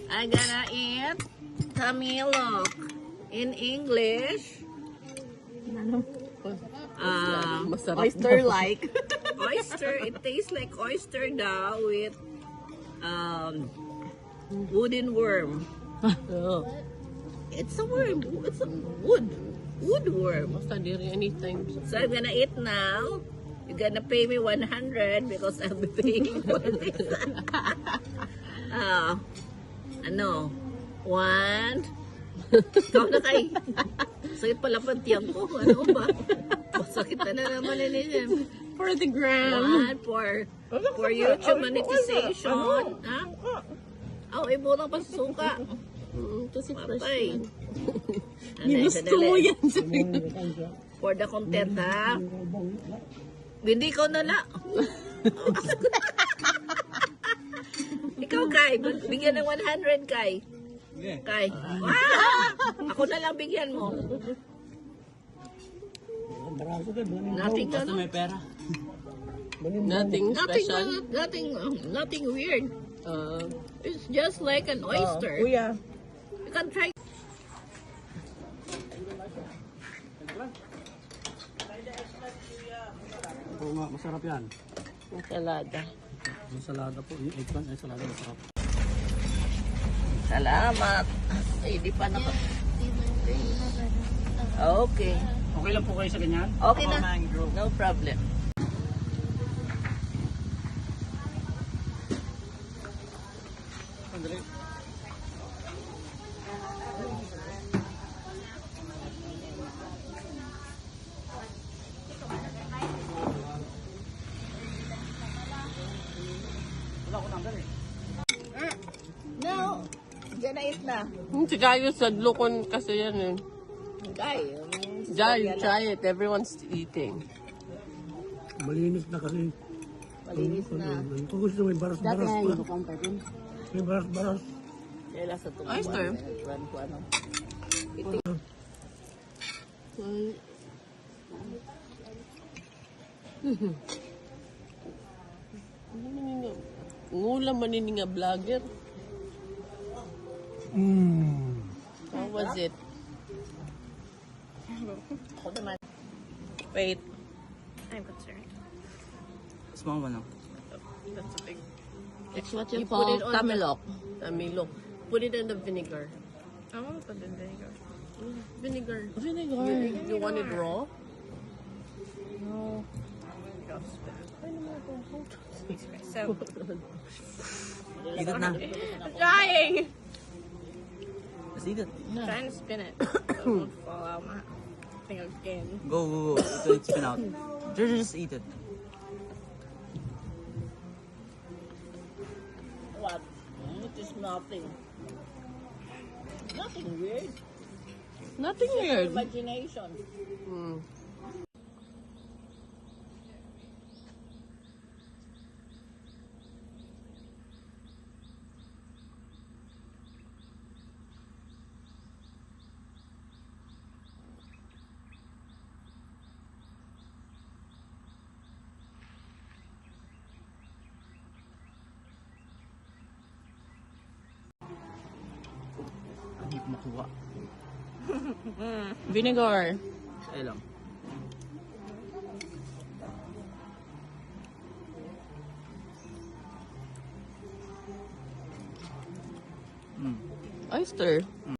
I'm gonna eat tamilok. In English, Masarap. oyster-like. Oyster. It tastes like oyster daw with wooden worm. Oh. It's a worm. It's a woodworm. Basta di rin anything. So I'm gonna eat now. You're gonna pay me 100 because I'll be paying for this. Ano? 1. Ikaw na kay. Sakit pala pa tiyang ko. Ano ba? Sakit na naman yun. For the gram. 1 for YouTube monetization. Ha? Oh, ibo ng pasuka. Kasi fresh Patay. yan. Ginusto mo yan. For the content, ha? Hindi ko na la. Ikaw, Kai. Bigyan ng 100, Kai. Kai. Ako na lang bigyan mo. Nothing na, no? May pera. Nothing special. Nothing weird. It's just like an oyster. Kuya. You can try. Oo nga, masarap yan. Ensalada. Yung salada po, yung eggplant ay salada masarap. Salamat. Ay, di pa naka... Okay. Okay lang po kayo sa ganyan? Okay na. No problem. Sandali. Wala ko number eh. No. Gonna eat na. Si Gayo sa Lukon kasi yan eh. Guy. Gayo, try it. Everyone's eating. Malinis na kasi. Malinis na. Kung gusto may baras-baras pa. May baras-baras. Kaya sa tubo. Oyster. Ko ano. Ngulam manini nga vlogger. How was it? Ako naman. Wait. I'm concerned. Small one lang. That's a big. It's what You you put call it on tamilok. Tamilok. Put it in the vinegar. I want to put in vinegar. Vinegar. Vinegar. You want it raw? No. So, Eat it na. I'm trying. Let's eat it. I'm trying to spin it. So it won't fall out my thing again. Go. Ito spin out. Just eat it. What? It is nothing. Nothing weird. Nothing weird. Imagination. Hindi ko makuha. Vinegar. Ay lang. Oyster.